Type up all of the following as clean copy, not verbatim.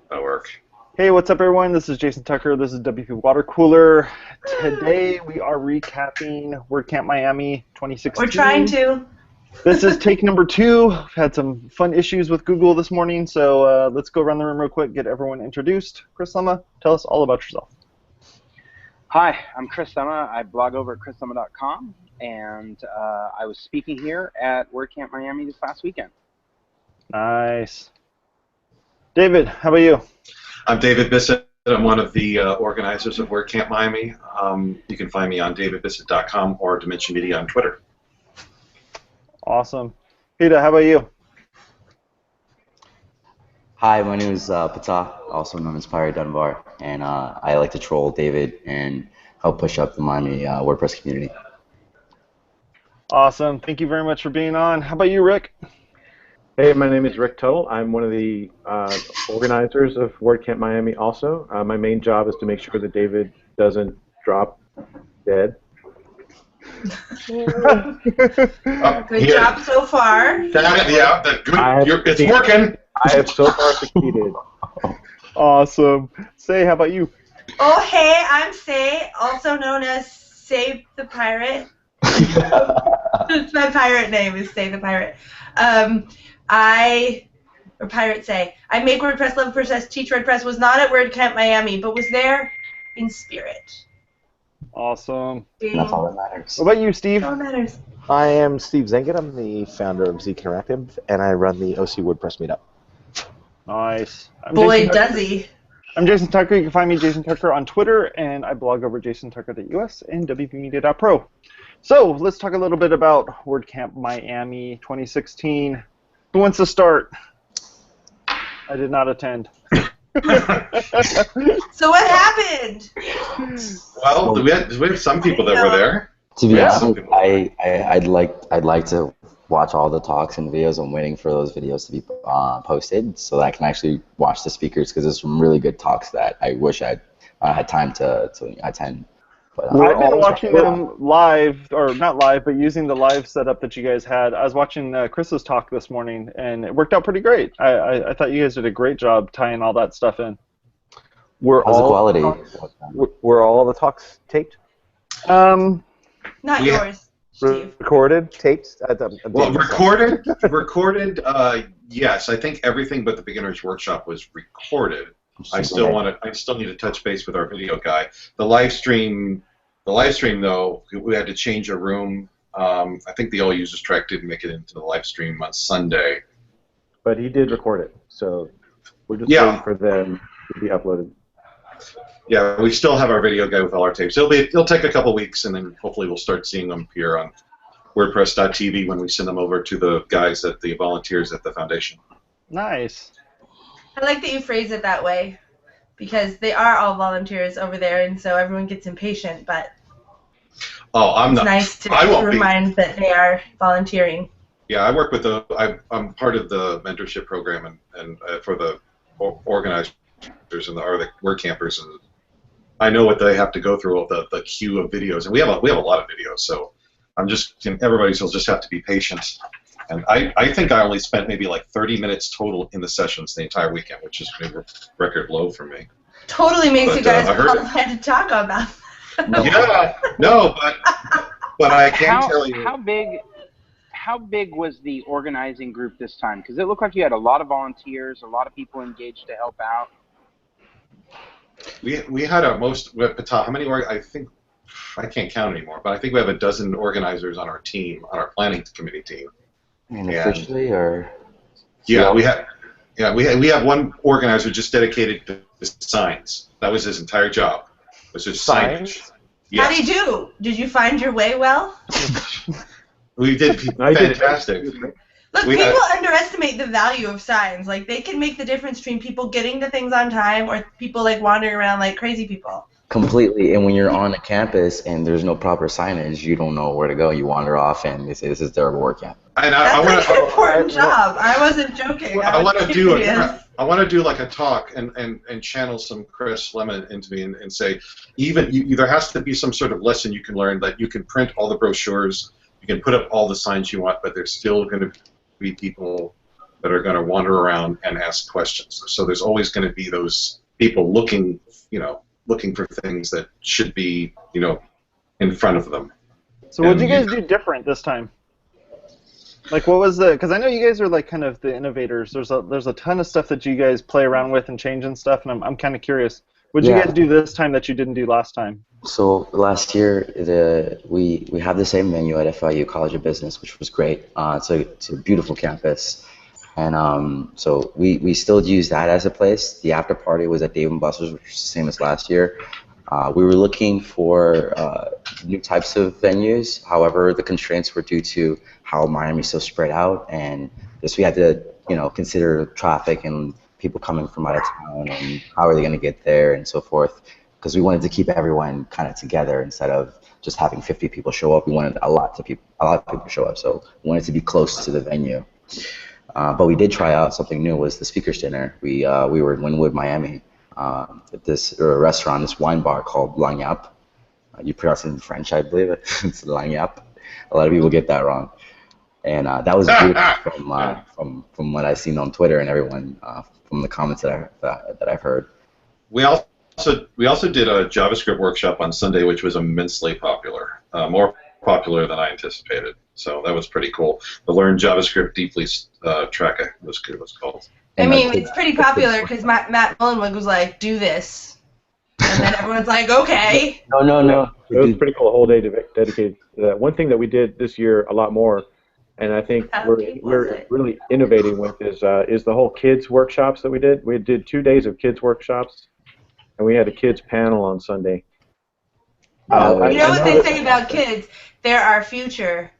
That'll work. Hey, what's up, everyone? This is Jason Tucker. This is WPwatercooler. Today we are recapping WordCamp Miami 2016. We're trying to. This is take number 2. We've had some fun issues with Google this morning, so let's go around the room real quick, get everyone introduced. Chris Lema, tell us all about yourself. Hi, I'm Chris Lema. I blog over at chrislema.com, and I was speaking here at WordCamp Miami this past weekend. Nice. David, how about you? I'm David Bisset. I'm one of the organizers of WordCamp Miami. You can find me on davidbisset.com or Dimension Media on Twitter. Awesome. Peter, how about you? Hi, my name is Patah, also known as Pirate Dunbar, and I like to troll David and help push up the Miami WordPress community. Awesome. Thank you very much for being on. How about you, Rick? Hey, my name is Rick Tuttle. I'm one of the organizers of WordCamp Miami also. My main job is to make sure that David doesn't drop dead. Good job so far. Yeah, it's working. I have so far succeeded. Awesome. Say, how about you? Oh, hey, I'm Say, also known as Save the Pirate. It's my pirate name is Save the Pirate. Or Pirate Say. I make WordPress, love WordPress, teach WordPress, was not at WordCamp Miami, but was there in spirit. Awesome. That's all that matters. What about you, Steve? All that matters. I am Steve Zehngut. I'm the founder of Zeek Interactive, and I run the OC WordPress meetup. Nice. Boy, does he. I'm Jason Tucker. You can find me, Jason Tucker, on Twitter, and I blog over jasontucker.us and WPmedia.pro. So let's talk a little bit about WordCamp Miami 2016. Who wants to start? I did not attend. So what happened? Well, we have some people that were there. To be honest, I'd like to watch all the talks and videos. I'm waiting for those videos to be posted so that I can actually watch the speakers, because there's some really good talks that I wish I had time to attend. But, I've been watching them live, or not live, but using the live setup that you guys had. I was watching Chris's talk this morning, and it worked out pretty great. I thought you guys did a great job tying all that stuff in. How's the quality? Were all the talks taped? Not yours, Steve. Recorded, taped? Well, recorded. Yes, I think everything but the beginner's workshop was recorded. I still need to touch base with our video guy. The live stream though, we had to change a room. I think the all users track didn't make it into the live stream on Sunday. But he did record it, so we're just waiting for them to be uploaded. Yeah, we still have our video guy with all our tapes. It'll take a couple weeks, and then hopefully we'll start seeing them appear on WordPress.tv when we send them over to the guys the volunteers at the foundation. Nice. I like that you phrase it that way, because they are all volunteers over there, and so everyone gets impatient, but it's nice to remind that they are volunteering. Yeah, I work with I'm part of the mentorship program and for the organizers and the WordCampers, and I know what they have to go through, the queue of videos, and we have a lot of videos, so everybody will just have to be patient. And I think I only spent maybe like 30 minutes total in the sessions the entire weekend, which is a record low for me. Totally makes you guys qualified to talk about that. Yeah, no, but I can tell you. How big was the organizing group this time? Because it looked like you had a lot of volunteers, a lot of people engaged to help out. We had how many? I think I can't count anymore, but I think we have a dozen organizers on our team, on our planning committee team. Officially, or we have one organizer just dedicated to signs. That was his entire job. It was just signage. Yes. How do you do? Did you find your way well? We did fantastic. Look, people underestimate the value of signs. Like, they can make the difference between people getting to things on time or people like wandering around like crazy people. Completely, and when you're on a campus and there's no proper signage, you don't know where to go. You wander off, and they say this is their WordCamp. That's an important job. I wasn't joking. I want to do like a talk and channel some Chris Lema into me and say, there has to be some sort of lesson you can learn that you can print all the brochures, you can put up all the signs you want, but there's still going to be people that are going to wander around and ask questions. So there's always going to be those people looking for things that should be, in front of them. So what did you guys do different this time? Like, what was the? Because I know you guys are like kind of the innovators. There's a ton of stuff that you guys play around with and change and stuff, and I'm kind of curious. What did you guys do this time that you didn't do last time? So last year, we have the same venue at FIU College of Business, which was great. It's a beautiful campus, and so we still use that as a place. The after party was at Dave & Buster's, which was the same as last year. We were looking for new types of venues. However, the constraints were due to how Miami's so spread out, and just we had to consider traffic and people coming from out of town and how are they going to get there and so forth, because we wanted to keep everyone kind of together instead of just having 50 people show up. We wanted a lot of people to show up, so we wanted to be close to the venue. But we did try out something new, was the speakers dinner. We were in Wynwood, Miami, at this restaurant, this wine bar called Lagnappe. You pronounce it in French, I believe. It's Lagnappe. A lot of people get that wrong. And that was beautiful from what I've seen on Twitter and everyone, from the comments that I've heard. We also did a JavaScript workshop on Sunday, which was immensely popular, more popular than I anticipated. So that was pretty cool. The Learn JavaScript Deeply track was called. I mean, it's pretty popular because Matt Mullenweg was like, "Do this," and then everyone's like, "Okay." No. It was pretty cool. A whole day dedicated to that. One thing that we did this year a lot more, and I think we're really innovating with is the whole kids workshops that we did. We did 2 days of kids workshops, and we had a kids panel on Sunday. You know what they say about kids? They're our future.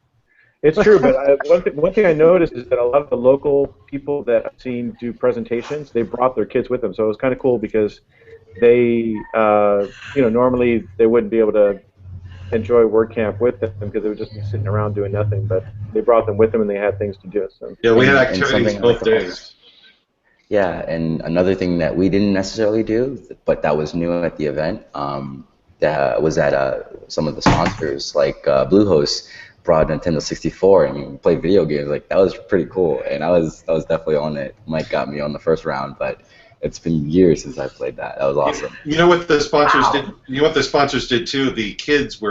It's true, but one thing I noticed is that a lot of the local people that I've seen do presentations, they brought their kids with them. So it was kind of cool because they, normally they wouldn't be able to enjoy WordCamp with them because they would just be sitting around doing nothing. But they brought them with them and they had things to do. So yeah, we had activities both days. Yeah, and another thing that we didn't necessarily do, but that was new at the event, that was that some of the sponsors, like Bluehost, brought Nintendo 64 and played video games. Like, that was pretty cool, and I was definitely on it. Mike got me on the first round, but it's been years since I played that. That was awesome. You know what the sponsors did? You know what the sponsors did too? The kids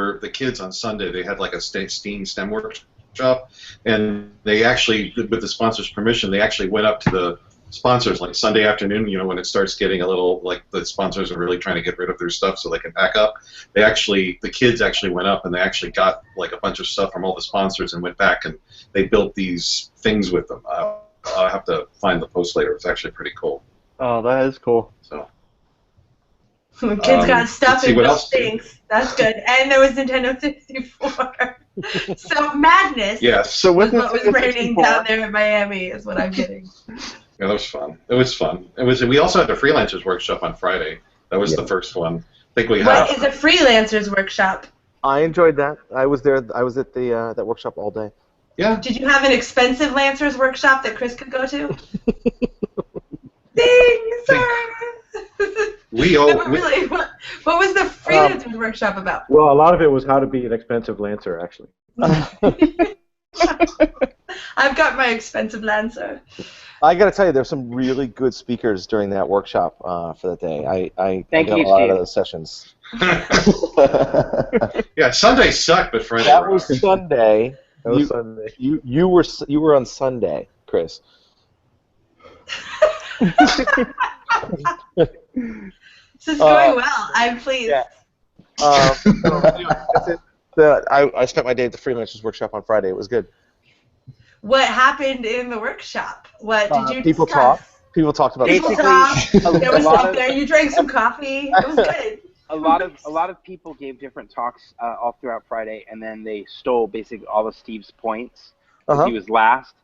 on Sunday. They had like a Steam STEM workshop, and they actually, with the sponsors' permission, they actually went up to the sponsors like Sunday afternoon, when it starts getting a little like the sponsors are really trying to get rid of their stuff so they can pack up. The kids actually went up and they actually got like a bunch of stuff from all the sponsors and went back and they built these things with them. I'll have to find the post later. It's actually pretty cool. Oh, that is cool. So kids got stuff and built things. That's good. And there was Nintendo 64. So madness. Yes. So what was raining down there in Miami is what I'm getting. Yeah, that was fun. It was fun. We also had the freelancers workshop on Friday. That was the first one. I think What is a freelancers workshop? I enjoyed that. I was there. I was at the that workshop all day. Yeah. Did you have an expensive Lancers workshop that Chris could go to? Ding, sorry. Really, what was the freelancers workshop about? Well, a lot of it was how to be an expensive Lancer, actually. I've got my expensive Lancer. I got to tell you, there's some really good speakers during that workshop for that day. I got a lot of those sessions. Yeah, Sunday sucked, but Friday. That was Sunday. That was Sunday. You were on Sunday, Chris. This is going well. I'm pleased. Yeah. That's it. I spent my day at the freelancers workshop on Friday. It was good. What happened in the workshop? What did you people discuss? People talked about People talked. There was stuff there. You drank some coffee. It was good. A lot of people gave different talks all throughout Friday, and then they stole basically all of Steve's points because he was last,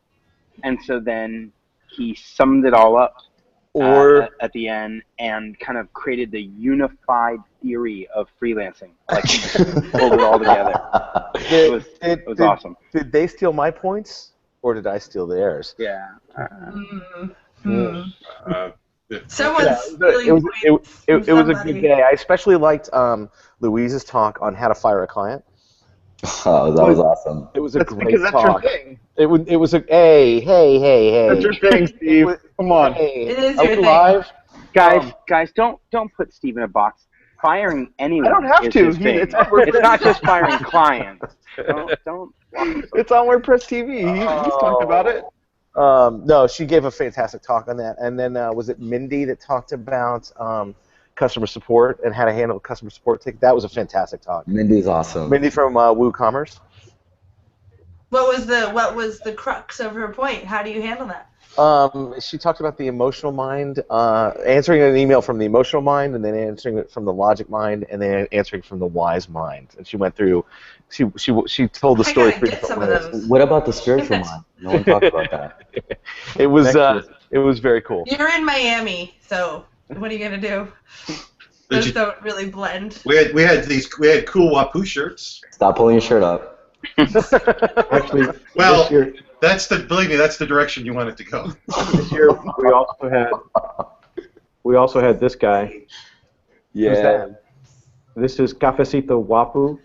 and so then he summed it all up at the end and kind of created the unified theory of freelancing. Like, he pulled it all together. It was awesome. Did they steal my points? Or did I steal theirs? Yeah. Someone's it was a good day. I especially liked Louise's talk on how to fire a client. Oh, that was awesome. It was a great because that's talk. your thing. It was a hey. That's your thing, Steve. Come on. Hey, it is are your we thing. live? Guys, don't put Steve in a box. Firing anyone. I don't have is to. his thing. It's on WordPress. It's not just firing clients. Don't. It's on WordPress TV. He's talked about it. No, she gave a fantastic talk on that. And then was it Mindy that talked about customer support and how to handle customer support ticket? That was a fantastic talk. Mindy's awesome. Mindy from WooCommerce. What was the crux of her point? How do you handle that? She talked about the emotional mind, answering an email from the emotional mind, and then answering it from the logic mind, and then answering from the wise mind. And she went through. She told the story three different ways. What about the spiritual mind? No one talked about that. It was very cool. You're in Miami, so what are you gonna do? Those don't really blend. We had cool Wapoo shirts. Stop pulling your shirt up. Actually, well, believe me, that's the direction you want it to go. This year we also had this guy. Yeah. Who's that? This is Cafecito Wapoo.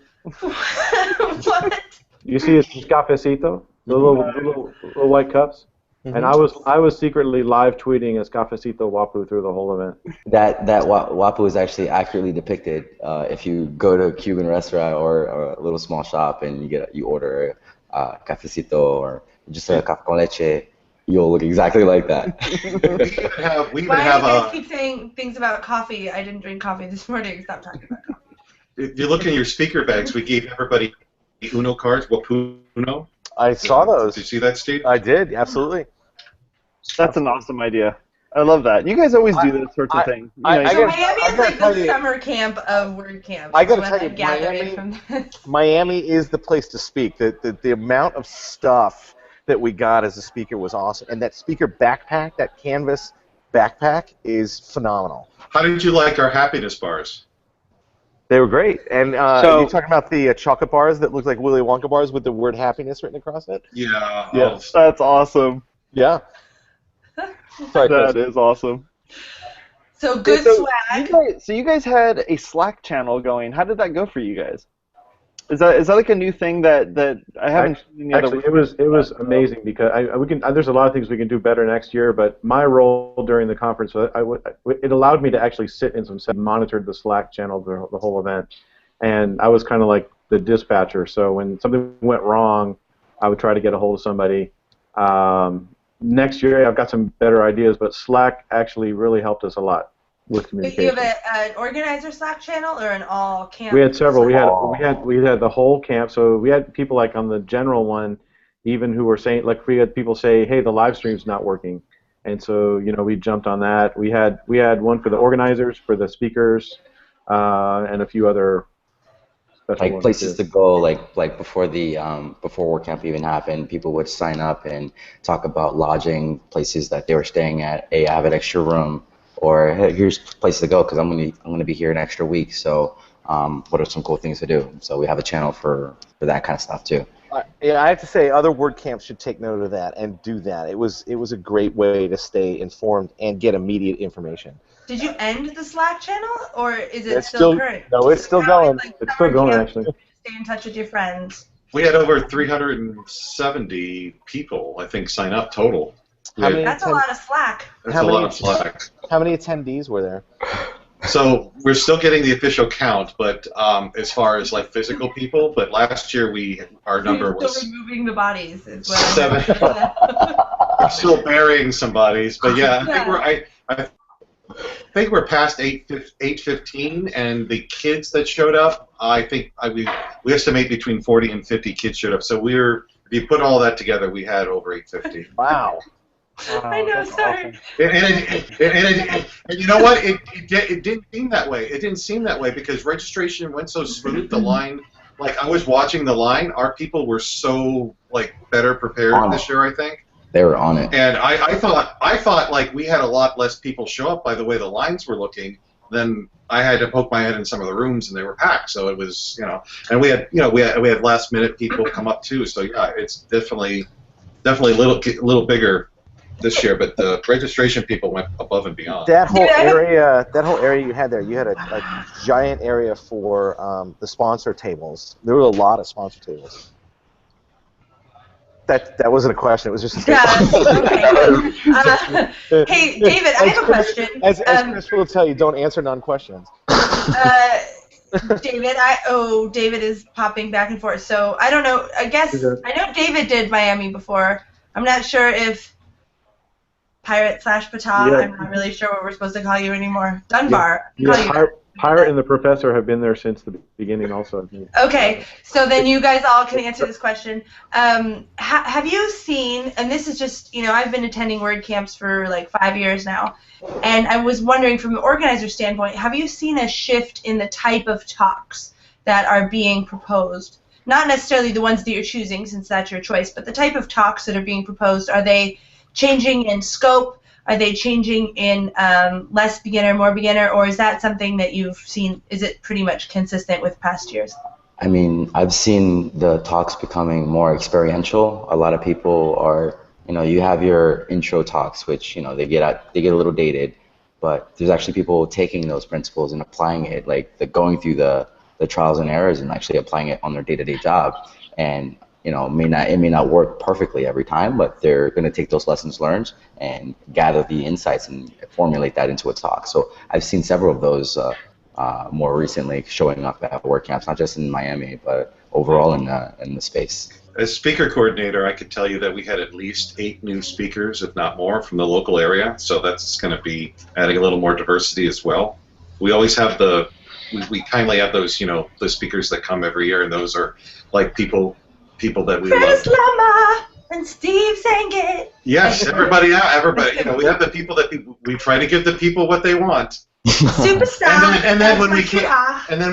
What? You see his Cafecito, the little white cups. Mm-hmm. And I was secretly live tweeting as Cafecito Wapoo through the whole event. That Wapoo is actually accurately depicted. If you go to a Cuban restaurant or a little small shop and you order a cafecito or just a café con leche, you'll look exactly like that. Why do you guys keep saying things about coffee? I didn't drink coffee this morning. Stop talking about coffee. If you look in your speaker bags, we gave everybody Uno cards. Wapoo Uno. I saw those. Did you see that, Steve? I did, absolutely. That's an awesome idea. I love that. You guys always do those sorts of things. Miami is like the summer camp of WordCamp. I gotta tell you, Miami is the place to speak. The amount of stuff that we got as a speaker was awesome, and that speaker backpack, that canvas backpack, is phenomenal. How did you like our happiness bars? They were great. And so, you talking about the chocolate bars that look like Willy Wonka bars with the word happiness written across it? Yeah. Yes, that's awesome. Yeah. Sorry, that is awesome. So good swag. So you guys had a Slack channel going. How did that go for you guys? Is that like a new thing that I haven't seen? Actually, it was amazing because there's a lot of things we can do better next year. But my role during the conference, it allowed me to actually sit in some and monitored the Slack channel the whole event, and I was kind of like the dispatcher. So when something went wrong, I would try to get a hold of somebody. Next year, I've got some better ideas, but Slack actually really helped us a lot with communication. Do you have an organizer Slack channel or an all camp? We had several. We had the whole camp. So we had people like on the general one, even who were saying, like, we had people say, "Hey, the live stream's not working," and so we jumped on that. We had one for the organizers, for the speakers, and a few other. Like places to go, like before before WordCamp even happened, people would sign up and talk about lodging, places that they were staying at. Hey, I have an extra room, or hey, here's a place to go because I'm gonna be here an extra week. So, what are some cool things to do? So we have a channel for that kind of stuff too. Yeah, I have to say, other WordCamps should take note of that and do that. It was a great way to stay informed and get immediate information. Did you end the Slack channel, or is it still current? No, it's still going. It's still going, actually. Stay in touch with your friends. We had over 370 people, I think, sign up total. That's a lot of Slack. That's a lot of Slack. How many attendees were there? So we're still getting the official count, but as far as like physical people, but last year our number was still removing the bodies. Is what 7. We're still burying some bodies, but yeah, I think we're past 815, and the kids that showed up, I think we estimate between 40 and 50 kids showed up. So if you put all that together, we had over 850. Wow. I know, sorry. Awesome. And you know what? It didn't seem that way. It didn't seem that way because registration went so smooth. The line, like I was watching the line, our people were so like better prepared this year, I think. They were on it. And I thought like we had a lot less people show up by the way the lines were looking. Then I had to poke my head in some of the rooms and they were packed. So it was, and we had last minute people come up too. So yeah, it's definitely a little bigger this year, but the registration people went above and beyond. That whole area you had there, you had a giant area for the sponsor tables. There were a lot of sponsor tables. That wasn't a question. It was just a statement. Okay. Hey, David, I have a question. As Chris will tell you, don't answer non-questions. David is popping back and forth. So I don't know. I know David did Miami before. I'm not sure if Pirate/Patah. Yeah. I'm not really sure what we're supposed to call you anymore. Dunbar. Yeah, Pirate and the Professor have been there since the beginning also. Okay, so then you guys all can answer this question. Have you seen, and this is just, I've been attending WordCamps for like 5 years now, and I was wondering from the organizer standpoint, have you seen a shift in the type of talks that are being proposed? Not necessarily the ones that you're choosing, since that's your choice, but the type of talks that are being proposed, are they changing in scope? Are they changing in less beginner, more beginner, or is that something that you've seen? Is it pretty much consistent with past years? I mean, I've seen the talks becoming more experiential. A lot of people are, you have your intro talks, which they get a little dated, but there's actually people taking those principles and applying it, like going through the trials and errors and actually applying it on their day-to-day job. And it may not work perfectly every time, but they're going to take those lessons learned and gather the insights and formulate that into a talk. So I've seen several of those more recently showing up at WordCamps, not just in Miami, but overall in the space. As speaker coordinator, I could tell you that we had at least 8 new speakers, if not more, from the local area. So that's going to be adding a little more diversity as well. We always have we kindly have those, the speakers that come every year, and those are like people that we love. Lema and Steve Zehngut. Yes, everybody. We have the people that we try to give the people what they want. Superstar. And then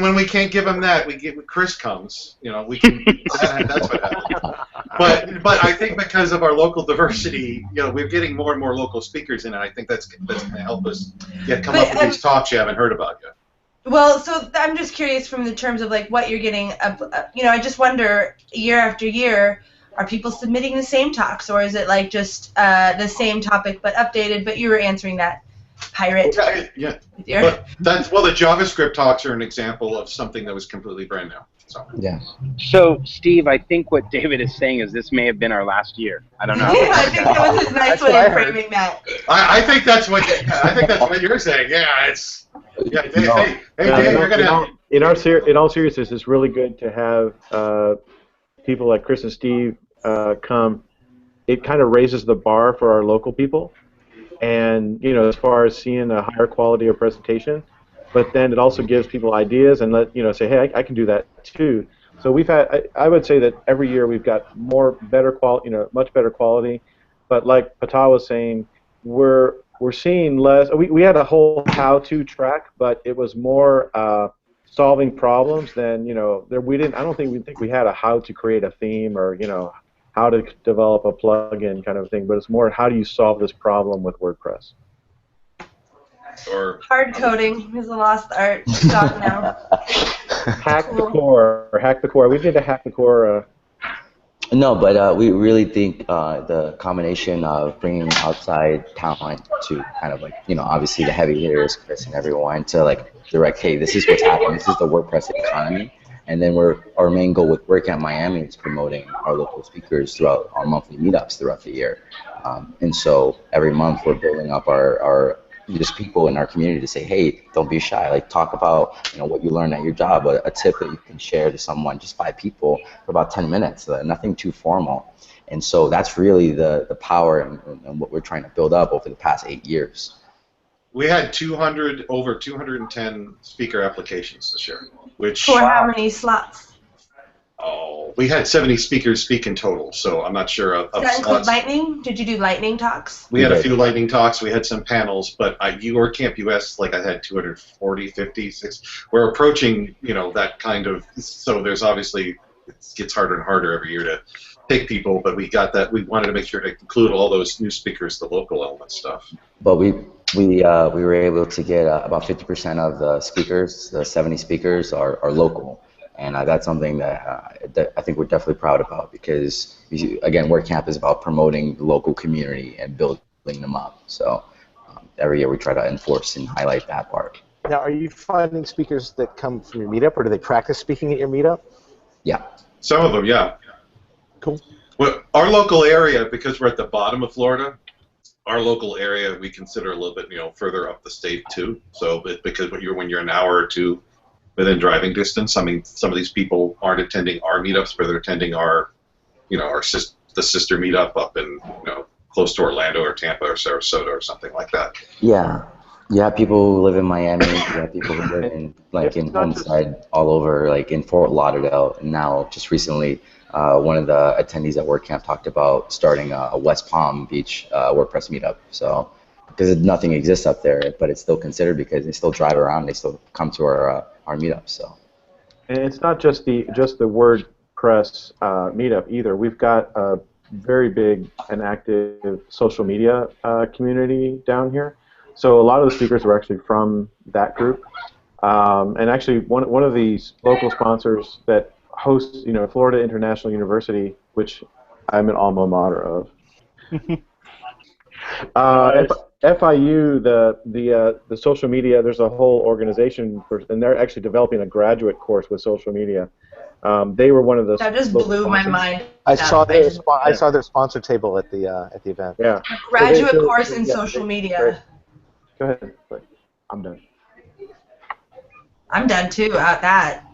when we can't give them that, Chris comes. We can. That's what happens. But I think because of our local diversity, we're getting more and more local speakers in, and I think that's going to help us come up with these talks you haven't heard about yet. Well, so I'm just curious from the terms of like what you're getting. I just wonder, year after year, are people submitting the same talks, or is it like just the same topic but updated? But you were answering that, Pirate. Yeah. But the JavaScript talks are an example of something that was completely brand new. So. Yeah. So, Steve, I think what David is saying is this may have been our last year. I don't know. Yeah, I think that was a nice way of framing that. I think that's what you're saying. Yeah, it's. Yeah. Hey, Dan, you're gonna. In all seriousness, it's really good to have people like Chris and Steve come. It kind of raises the bar for our local people, and as far as seeing a higher quality of presentation. But then it also gives people ideas and say, hey, I can do that too. So we've had, I would say that every year we've got better quality, much better quality. But like Patah was saying, we're seeing less. We had a whole how-to track, but it was more solving problems than I don't think we had a how to create a theme or how to develop a plugin kind of thing. But it's more how do you solve this problem with WordPress. Or hard coding is a lost art. Stop now. Hack the core. We did a hack the core. No, but we really think the combination of bringing outside talent to kind of obviously the heavy hitters, Chris and everyone, to direct, hey, this is what's happening. This is the WordPress economy. And then our main goal with WordCamp Miami is promoting our local speakers throughout our monthly meetups throughout the year. And so every month we're building up our just people in our community to say, hey, don't be shy. Talk about what you learned at your job, a tip that you can share to someone, just 5 people for about 10 minutes, nothing too formal. And so that's really the power and what we're trying to build up over the past 8 years. We had over 210 speaker applications this year, which for how many slots? Oh, we had 70 speakers speak in total, so I'm not sure. Does that include lightning? Did you do lightning talks? We had a few lightning talks. We had some panels, but WordCamp US, I had 240, 50, 60. We're approaching, that kind of. So there's obviously it gets harder and harder every year to pick people, but we got that. We wanted to make sure to include all those new speakers, the local element stuff. But we were able to get about 50% of the speakers, the 70 speakers, are local. And that's something that I think we're definitely proud about because, again, WordCamp is about promoting the local community and building building them up. So every year we try to enforce and highlight that part. Now, are you finding speakers that come from your meetup, or do they practice speaking at your meetup? Yeah. Some of them, yeah. Cool. Well, our local area, because we're at the bottom of Florida, our local area we consider a little bit, further up the state too. So, because when you're an hour or two within driving distance, I mean, some of these people aren't attending our meetups, but they're attending our, the sister meetup up in, close to Orlando or Tampa or Sarasota or something like that. Yeah. Yeah, people who live in Miami. Yeah, people who live in in Homestead, all over, like in Fort Lauderdale. And now, just recently, one of the attendees at WordCamp talked about starting a West Palm Beach WordPress meetup. So, because nothing exists up there, but it's still considered because they still drive around, they still come to our meetups. So, and it's not just the WordPress meetup either. We've got a very big and active social media community down here. So a lot of the speakers were actually from that group, and actually one of these local sponsors that hosts, Florida International University, which I'm an alma mater of. FIU, the social media, there's a whole organization, and they're actually developing a graduate course with social media. They were one of the. That just blew my mind. I saw their sponsor table at the event. Yeah. A graduate course in social media. Go ahead. I'm done. I'm done too at that.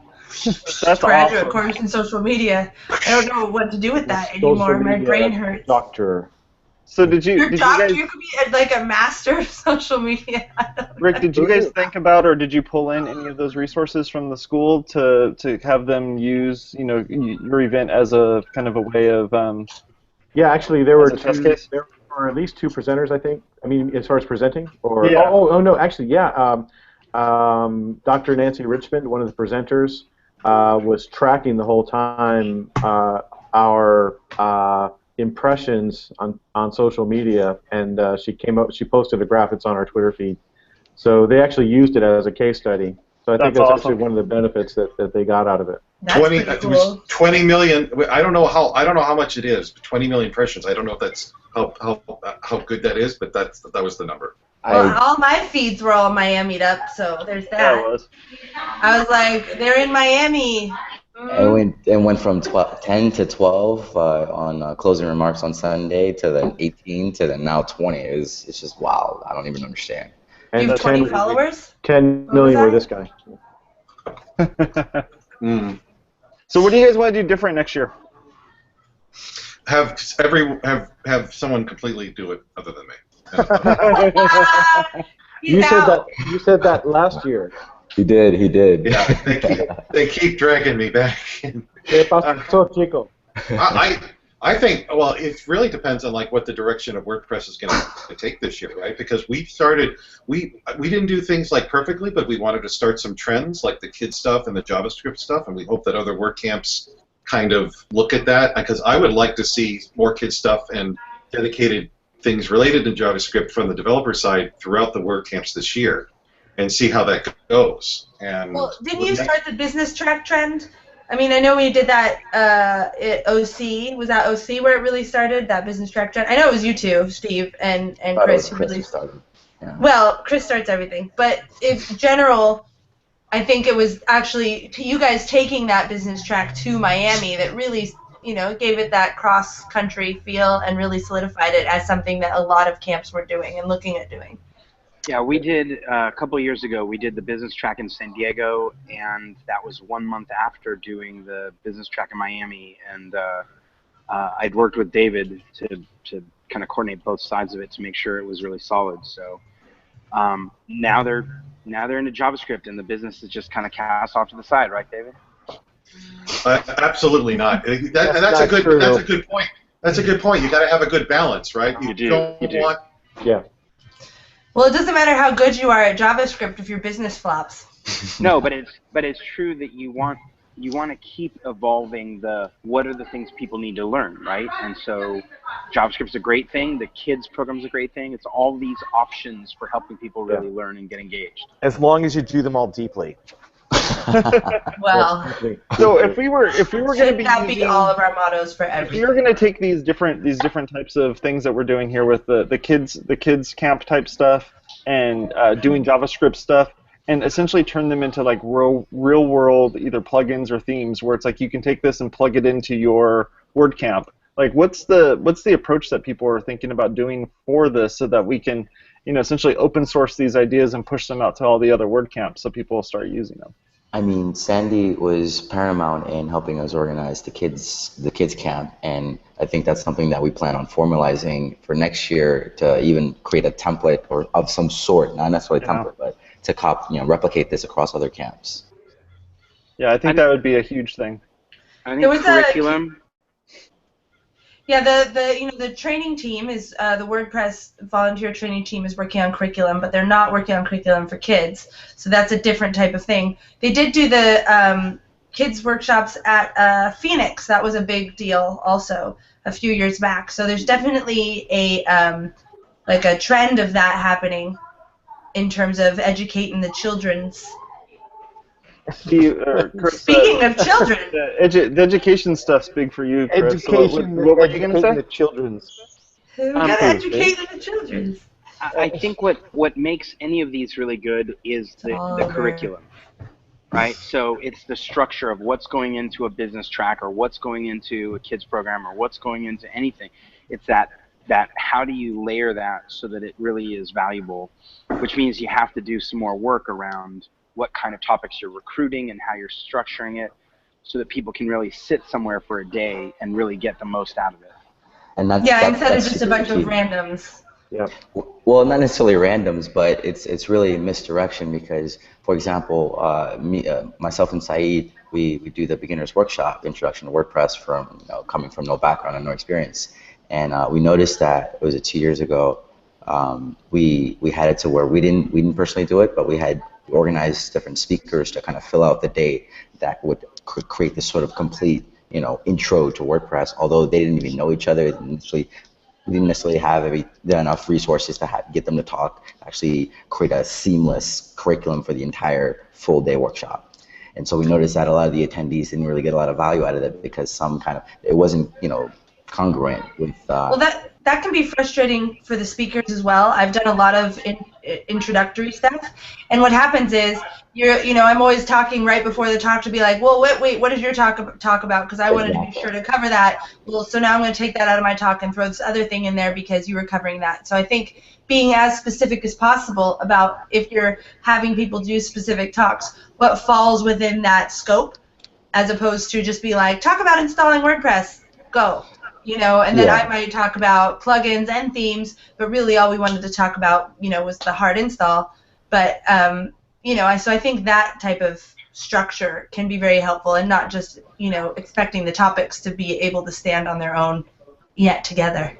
That's graduate awesome. course in social media. I don't know what to do with that anymore. My brain hurts. Doctor. So did you guys? You could be like a master of social media. Rick, did you guys think about, or did you pull in any of those resources from the school to have them use, your event as a kind of a way of? Yeah, actually, there were test case? There were at least 2 presenters, I think. I mean, as far as presenting, or yeah. Oh no, actually, yeah. Dr. Nancy Richmond, one of the presenters, was tracking the whole time our impressions on social media, and she posted a graph. It's on our Twitter feed. So they actually used it as a case study. So I think that's awesome. actually one of the benefits that they got out of it. That's 20, pretty cool. It was 20 million. I don't know how much it is. But 20 million impressions. I don't know if that's how good that is, but that was the number. Well, all my feeds were all Miami'd up, so there's that. Yeah, it was. I was like, they're in Miami. It went from 10 to 12 on closing remarks on Sunday to then 18 to then now 20. It's just wow. I don't even understand. And you have 20 followers? 10 million were this guy. So what do you guys want to do different next year? Have someone completely do it other than me. You said that last year. He did. Yeah, they keep dragging me back. ¿Qué pasó, chico? I think, well, it really depends on what the direction of WordPress is going to take this year, right? Because we didn't do things perfectly, but we wanted to start some trends like the kid stuff and the JavaScript stuff, and we hope that other WordCamps kind of look at that, because I would like to see more kid stuff and dedicated things related to JavaScript from the developer side throughout the WordCamps this year, and see how that goes. And well, didn't you start the business track trend? I mean, I know we did that at OC. Was that OC where it really started, that business track trend? I know it was you two, Steve and Chris, who really started. Yeah. Well, Chris starts everything, but in general, I think it was actually you guys taking that business track to Miami that really, gave it that cross-country feel and really solidified it as something that a lot of camps were doing and looking at doing. Yeah, we did a couple of years ago. We did the business track in San Diego, and that was 1 month after doing the business track in Miami. And I'd worked with David to kind of coordinate both sides of it to make sure it was really solid. So now they're into JavaScript, and the business is just kind of cast off to the side, right, David? Absolutely not. That's a good point. That's a good point. You got to have a good balance, right? You do. Yeah. Well, it doesn't matter how good you are at JavaScript if your business flops. No, but it's true that you want to keep evolving what are the things people need to learn, right? And so JavaScript's a great thing. The kids program's a great thing. It's all these options for helping people really learn and get engaged. As long as you do them all deeply. Well, so if we were going to be all of our mottos for everything. If we were going to take these different types of things that we're doing here with the kids camp type stuff and doing JavaScript stuff, and essentially turn them into like real world either plugins or themes, where it's like you can take this and plug it into your WordCamp. Like, what's the approach that people are thinking about doing for this, so that we can, essentially open source these ideas and push them out to all the other WordCamps so people will start using them? I mean, Sandy was paramount in helping us organize the kids camp, and I think that's something that we plan on formalizing for next year, to even create a template or of some sort, not necessarily template, but to replicate this across other camps. Yeah, I think that would be a huge thing. I think curriculum. Yeah, the training team is the WordPress volunteer training team is working on curriculum, but they're not working on curriculum for kids, so that's a different type of thing. They did do the kids workshops at Phoenix. That was a big deal also a few years back. So there's definitely a trend of that happening in terms of educating the children's. Speaking of children, the education stuff's big for you, Chris. Education. What were you going to say? The children's. Who got educating the children's? I think what makes any of these really good is the curriculum, right? So it's the structure of what's going into a business track, or what's going into a kids program, or what's going into anything. It's that how do you layer that so that it really is valuable, which means you have to do some more work around what kind of topics you're recruiting and how you're structuring it, so that people can really sit somewhere for a day and really get the most out of it. And instead of just a bunch of randoms. Yeah. Well, not necessarily randoms, but it's really a misdirection, because, for example, myself and Saeed, we do the beginner's workshop, Introduction to WordPress, from coming from no background and no experience, and we noticed that it was 2 years ago. We had it to where we didn't personally do it, but we had organized different speakers to kind of fill out the day that would create this sort of complete intro to WordPress. Although they didn't even know each other, we didn't necessarily have enough resources to get them to talk, actually create a seamless curriculum for the entire full day workshop. And so we noticed that a lot of the attendees didn't really get a lot of value out of it, because it wasn't congruent with. Well, that can be frustrating for the speakers as well. I've done a lot of introductory stuff, and what happens is I'm always talking right before the talk to be like, well, wait, what is your talk about? Because I wanted to be sure to cover that. Well, so now I'm going to take that out of my talk and throw this other thing in there because you were covering that. So I think being as specific as possible about, if you're having people do specific talks, what falls within that scope, as opposed to just be like, talk about installing WordPress, go. And then I might talk about plugins and themes, but really all we wanted to talk about, was the hard install. But, so I think that type of structure can be very helpful, and not just, expecting the topics to be able to stand on their own yet together.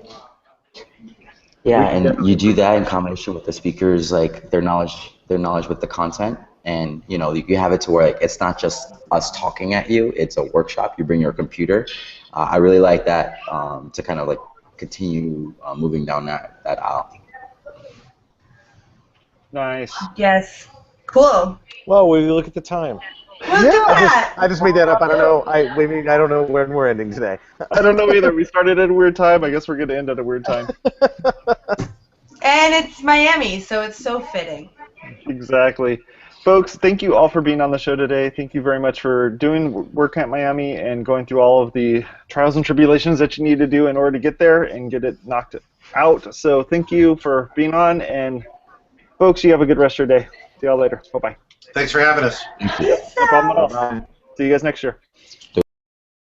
Yeah, and you do that in combination with the speakers, like their knowledge with the content. And you have it to where it's not just us talking at you; it's a workshop. You bring your computer. I really like that, to kind of continue moving down that aisle. Nice. Yes. Cool. Well, we look at the time. I just made that up. I don't know. I don't know when we're ending today. I don't know either. We started at a weird time. I guess we're going to end at a weird time. And it's Miami, so it's so fitting. Exactly. Folks, thank you all for being on the show today. Thank you very much for doing WordCamp Miami and going through all of the trials and tribulations that you need to do in order to get there and get it knocked out. So thank you for being on, and folks, you have a good rest of your day. See y'all later. Bye-bye. Thanks for having us. No problem at all. See you guys next year.